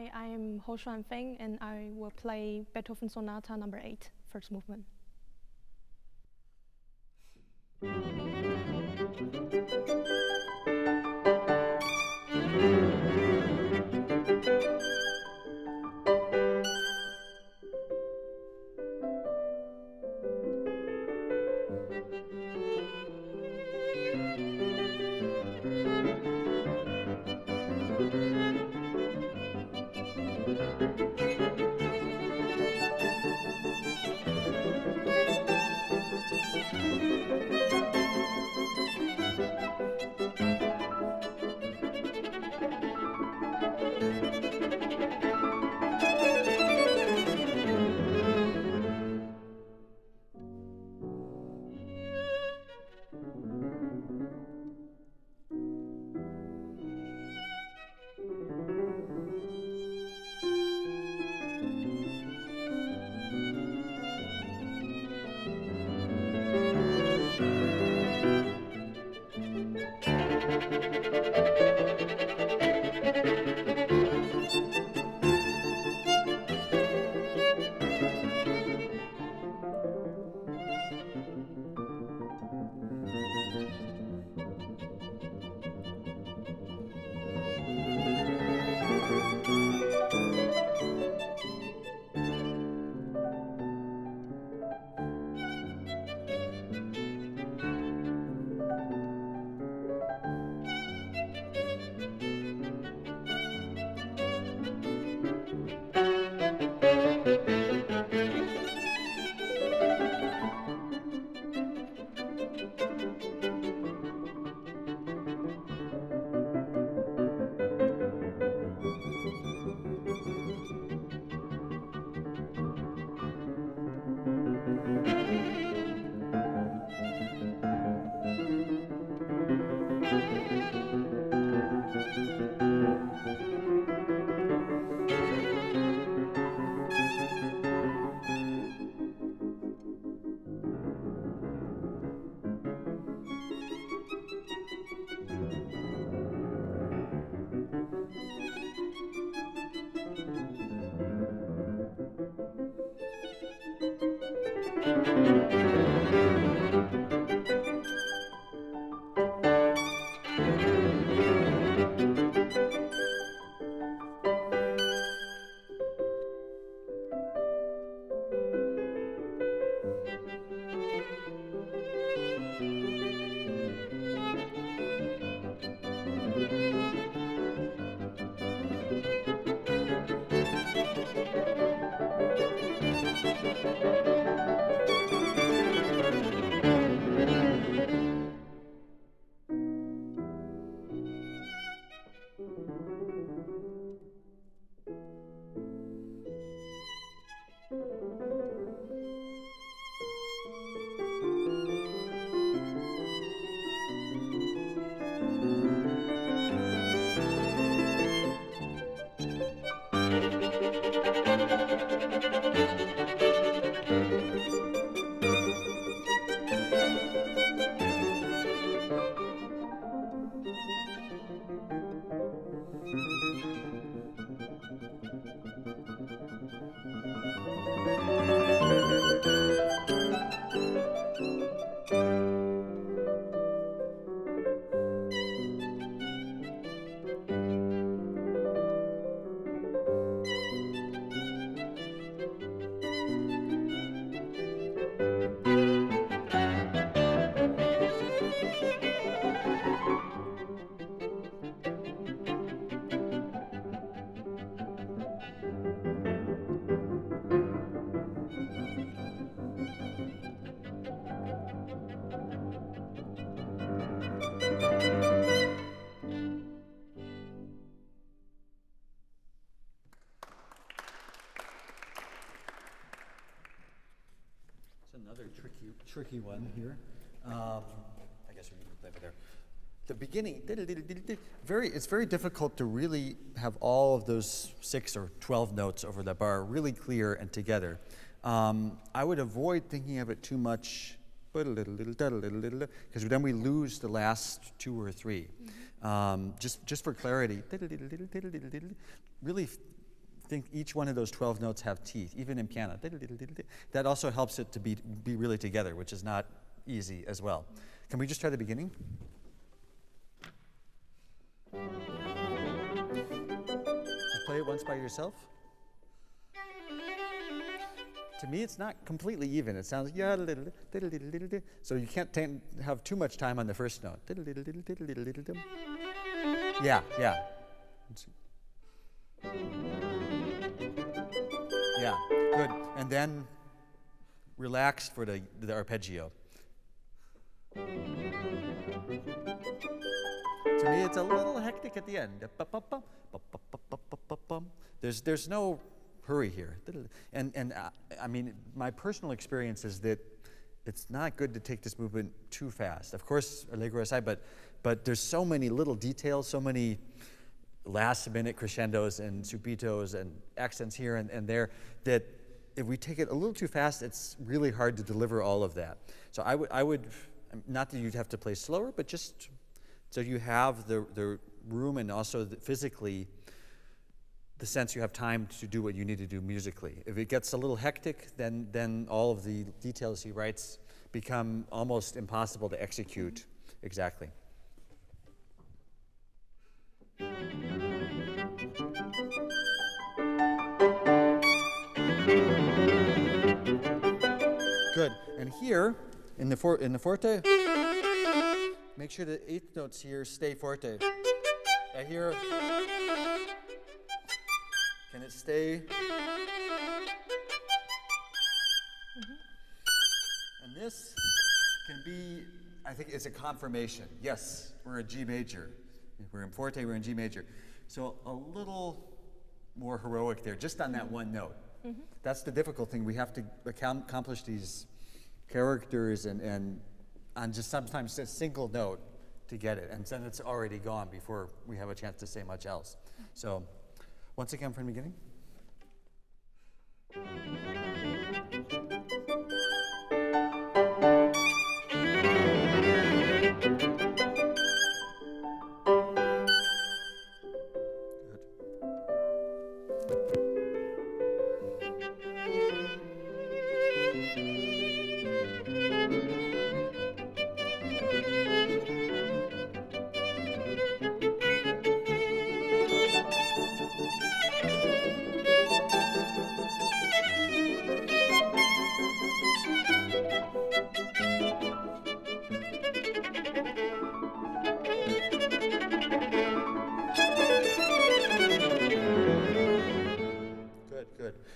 Hi, I'm Ho-Hsuan Feng, and I will play Beethoven Sonata No. 8, first movement. Another tricky one here. I guess we can play over there. The beginning, it's very difficult to really have all of those 6 or 12 notes over the bar really clear and together. I would avoid thinking of it too much, because then we lose the last 2 or 3. Just for clarity, really think each one of those 12 notes have teeth, even in piano. That also helps it to be really together, which is not easy as well. Can we just try the beginning? Just play it once by yourself. To me, it's not completely even. It sounds so you can't have too much time on the first note. Yeah, yeah. Yeah, good. And then relax for the arpeggio. To me, it's a little hectic at the end. There's no hurry here. And I mean, my personal experience is that it's not good to take this movement too fast. Of course, allegro aside, but there's so many little details, so many last-minute crescendos and subitos and accents here and there that if we take it a little too fast, it's really hard to deliver all of that. So I would not that you'd have to play slower, but just so you have the room and also physically the sense you have time to do what you need to do musically. If it gets a little hectic, then all of the details he writes become almost impossible to execute exactly. Good. And here, in the forte, make sure the eighth notes here stay forte. I hear. Can it stay? And this can be, I think it's a confirmation. Yes, we're in G major. We're in forte, we're in G major. So a little more heroic there, just on that one note. That's the difficult thing. We have to accomplish these characters and on just sometimes a single note to get it. And then it's already gone before we have a chance to say much else. So once again from the beginning.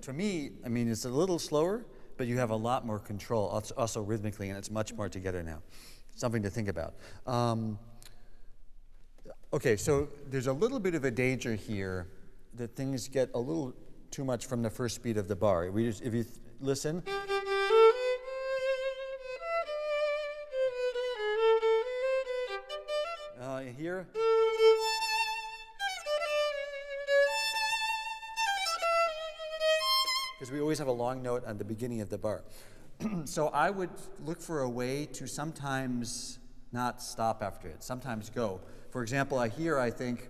For me, I mean, it's a little slower, but you have a lot more control, also rhythmically, and it's much more together now. Something to think about. Okay, so there's a little bit of a danger here that things get a little too much from the first beat of the bar. If you listen. Here. Because we always have a long note on the beginning of the bar. So I would look for a way to sometimes not stop after it, sometimes go. For example, I think,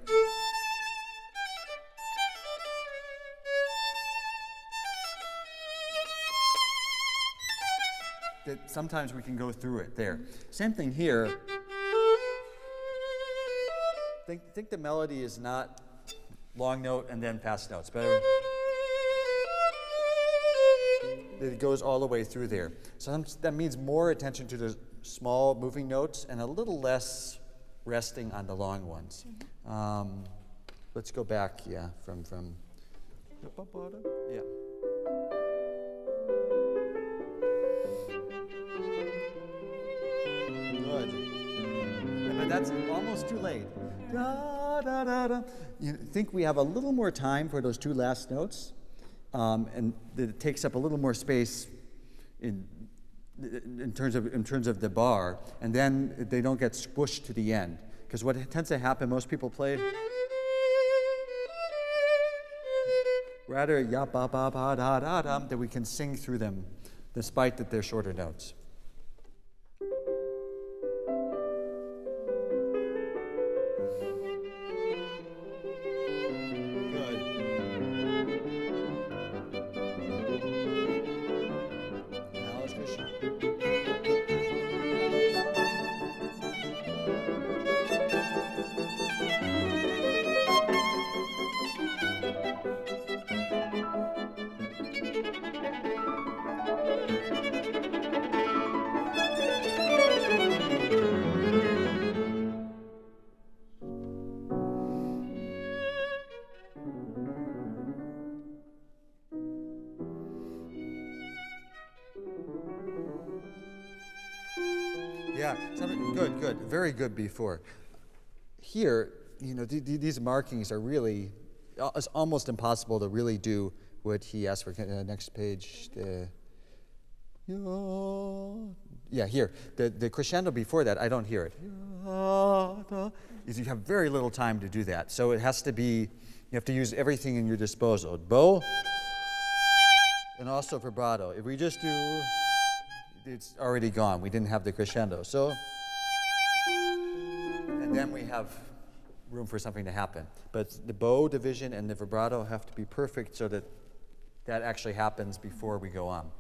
that sometimes we can go through it there. Same thing here. Think the melody is not long note and then fast notes. Better. It goes all the way through there. So that means more attention to the small moving notes and a little less resting on the long ones. Let's go back, from yeah. Good. But that's almost too late. Da, da, da, da. You think we have a little more time for those two last notes? And that it takes up a little more space in terms of the bar, and then they don't get squished to the end. Because what tends to happen, most people play rather ya ba ba ba da da da, that we can sing through them, despite that they're shorter notes. Yeah, good, very good before. Here, these markings are really, it's almost impossible to really do what he asked for. Next page. Yeah, here. The crescendo before that, I don't hear it. You have very little time to do that. So it has to be, you have to use everything in your disposal. Bow, and also vibrato. If we just do, it's already gone. We didn't have the crescendo. So, and then we have room for something to happen. But the bow division and the vibrato have to be perfect so that that actually happens before we go on.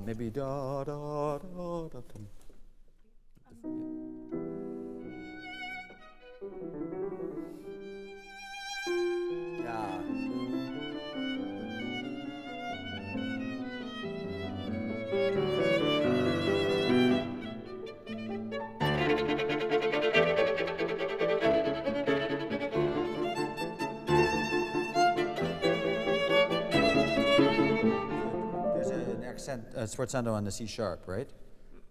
Maybe da da da da. Yeah. Sforzando on the C sharp, right?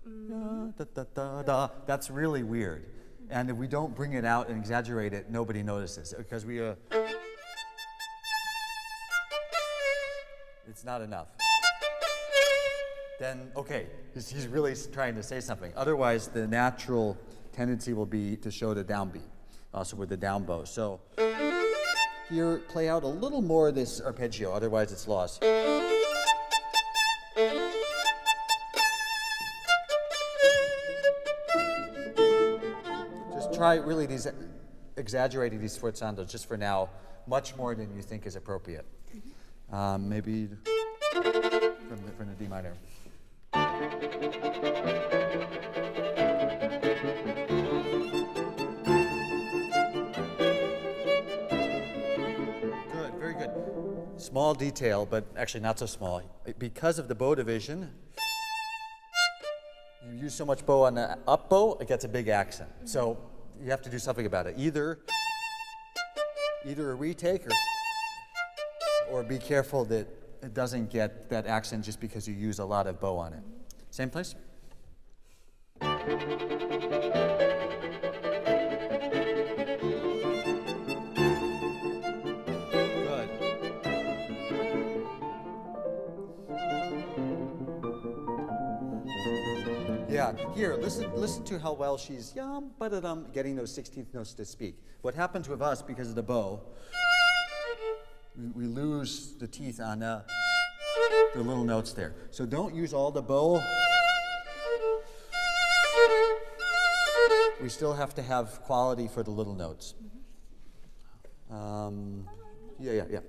Da, da, da, da. That's really weird. And if we don't bring it out and exaggerate it, nobody notices because it's not enough. Then, okay, he's really trying to say something. Otherwise, the natural tendency will be to show the downbeat, also with the down bow. So here, play out a little more of this arpeggio, otherwise it's lost. Try really exaggerating these sforzandos just for now, much more than you think is appropriate. Maybe from the D minor. Good, very good. Small detail, but actually not so small. Because of the bow division, you use so much bow on the up bow, it gets a big accent. So you have to do something about it. Either a retake or be careful that it doesn't get that accent just because you use a lot of bow on it. Same place? Good. Yeah, here, listen to how well she's getting those 16th notes to speak. What happens with us because of the bow, we lose the teeth on the little notes there. So don't use all the bow. We still have to have quality for the little notes. Yeah.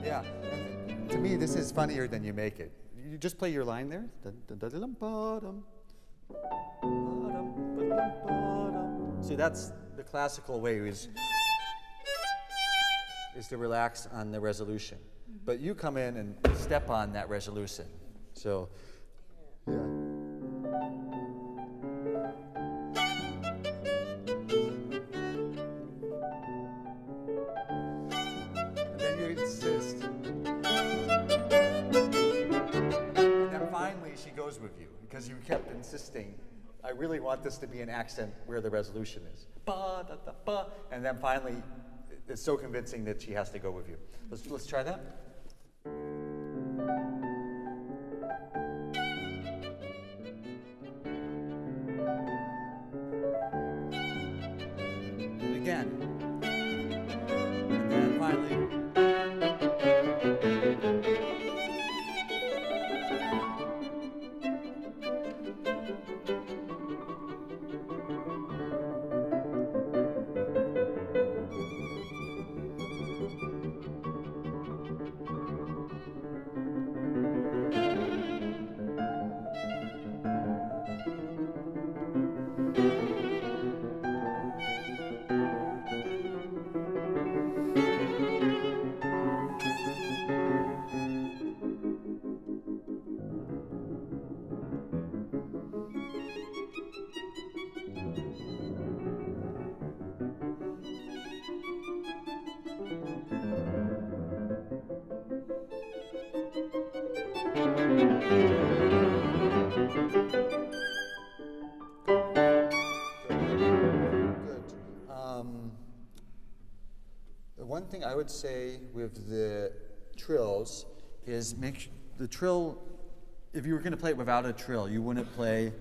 Yeah, to me, this is funnier than you make it. You just play your line there. See, that's the classical way is to relax on the resolution. But you come in and step on that resolution. So, yeah. With you because you kept insisting, I really want this to be an accent where the resolution is. Ba, da, da, ba. And then finally, it's so convincing that she has to go with you. Let's try that. Again. And then finally. Good. The one thing I would say with the trills is the trill, if you were going to play it without a trill, you wouldn't play,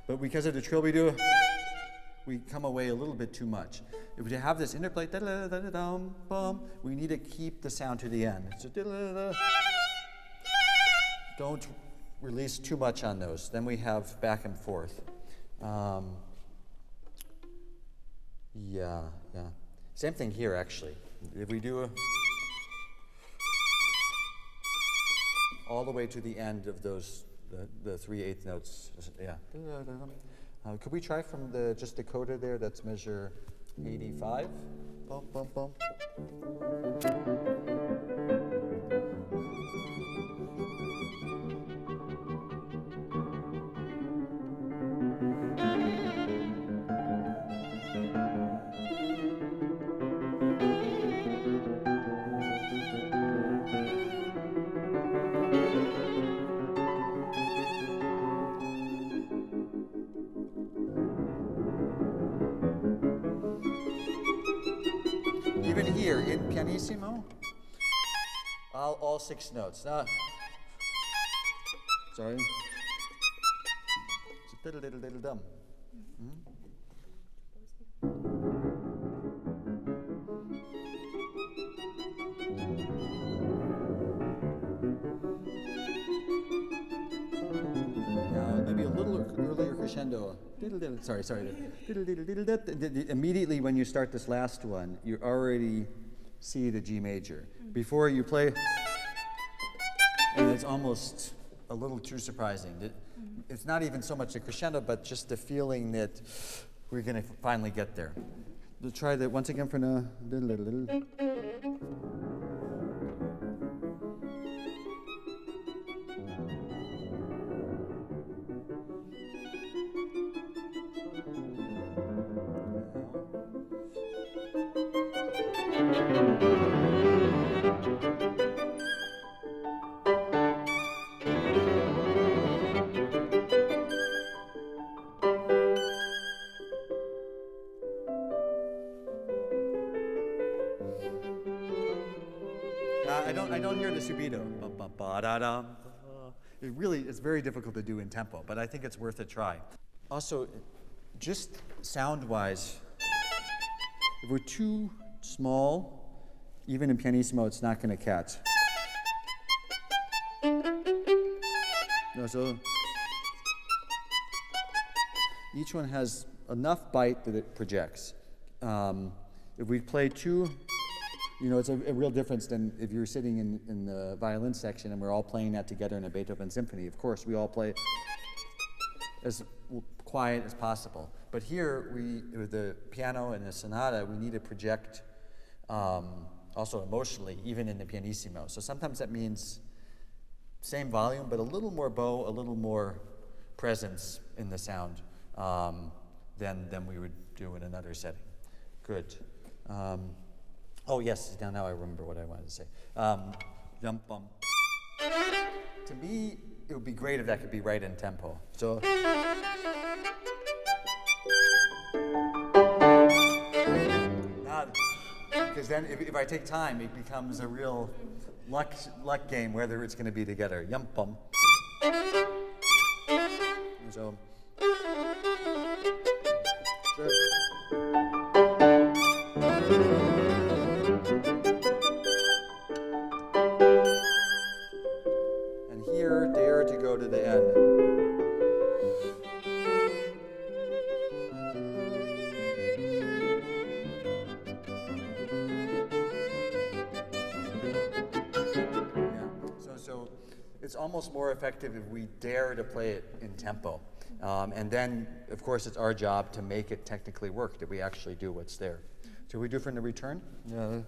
but because of the trill we come away a little bit too much. If you have this interplay, we need to keep the sound to the end. So, don't release too much on those. Then we have back and forth. Yeah. Same thing here, actually. If we do all the way to the end of those, the 3/8 notes, yeah. Could we try from just the coda there? That's measure 85. Bum, bum, bum. Even here in pianissimo, all 6 notes. Sorry. It's a diddle dum. Now maybe a little earlier crescendo. Sorry. Immediately when you start this last one, you already see the G major. Before you play, and it's almost a little too surprising. It's not even so much a crescendo, but just the feeling that we're going to finally get there. We'll try that once again for now. I don't hear the subito. It's very difficult to do in tempo, but I think it's worth a try. Also, just sound-wise, if we're too small, even in pianissimo, it's not going to catch. So each one has enough bite that it projects. If we play too, it's a real difference than if you're sitting in the violin section and we're all playing that together in a Beethoven symphony. Of course, we all play as quiet as possible. But here, with the piano and the sonata, we need to project also emotionally, even in the pianissimo. So sometimes that means same volume, but a little more bow, a little more presence in the sound than we would do in another setting. Good. Oh yes, now I remember what I wanted to say. Yum bum. To me, it would be great if that could be right in tempo. So. Because then if I take time, it becomes a real luck game whether it's going to be together. Yum bum. So. Sure. And here, dare to go to the end. So it's almost more effective if we dare to play it in tempo. And then, of course, it's our job to make it technically work, that we actually do what's there. So we do from the return? Yeah.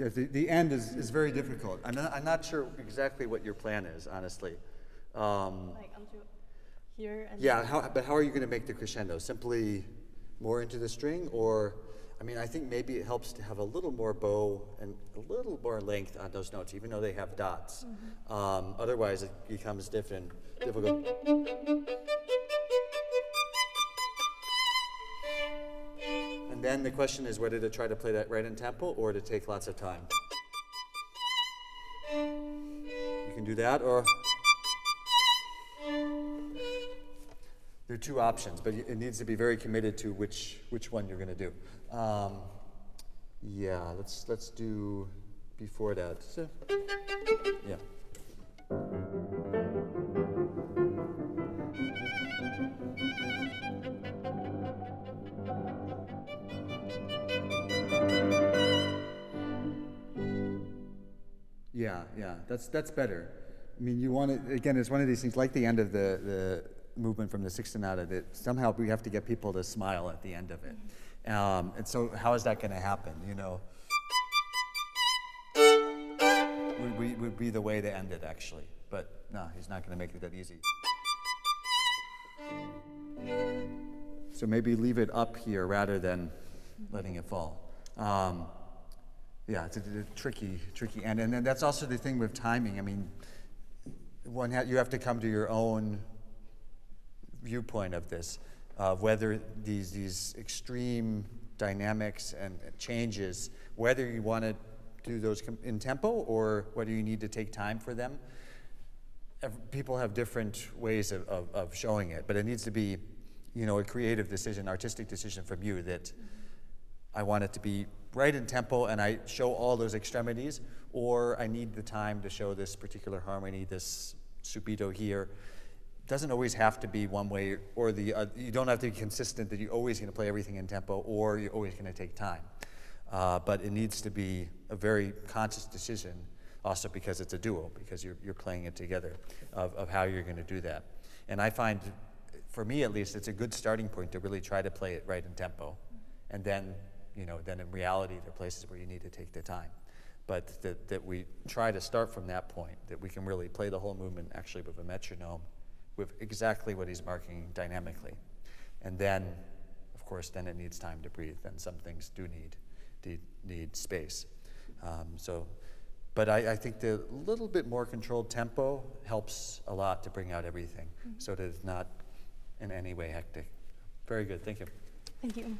Yes, the end is very difficult. I'm not sure exactly what your plan is, honestly. Like until here and Yeah, but how are you going to make the crescendo? Simply more into the string, or, I mean, I think maybe it helps to have a little more bow and a little more length on those notes, even though they have dots. Otherwise, it becomes difficult. And then the question is whether to try to play that right in tempo or to take lots of time. You can do that, or there are two options, but it needs to be very committed to which one you're going to do. Yeah, let's do before that. So, yeah. Yeah, that's better. I mean, you want it, again, it's one of these things, like the end of the movement from the Sixth Sonata, that somehow we have to get people to smile at the end of it. And so how is that going to happen, you know? Would be the way to end it, actually. But no, he's not going to make it that easy. So maybe leave it up here rather than letting it fall. Yeah, it's a tricky end. And then that's also the thing with timing. I mean, you have to come to your own viewpoint of this, of whether these extreme dynamics and changes, whether you want to do those in tempo or whether you need to take time for them. People have different ways of showing it, but it needs to be, you know, a creative decision, artistic decision from you that I want it to be right in tempo and I show all those extremities, or I need the time to show this particular harmony, this subito here. It doesn't always have to be one way or the other. You don't have to be consistent that you're always going to play everything in tempo or you're always going to take time. But it needs to be a very conscious decision, also because it's a duo, because you're playing it together, of how you're going to do that. And I find, for me at least, it's a good starting point to really try to play it right in tempo. And then, you know, then in reality, there are places where you need to take the time. But that we try to start from that point, that we can really play the whole movement actually with a metronome, with exactly what he's marking dynamically. And then, of course, then it needs time to breathe. Then some things do need space. But I think the little bit more controlled tempo helps a lot to bring out everything, so that it's not in any way hectic. Very good, thank you. Thank you.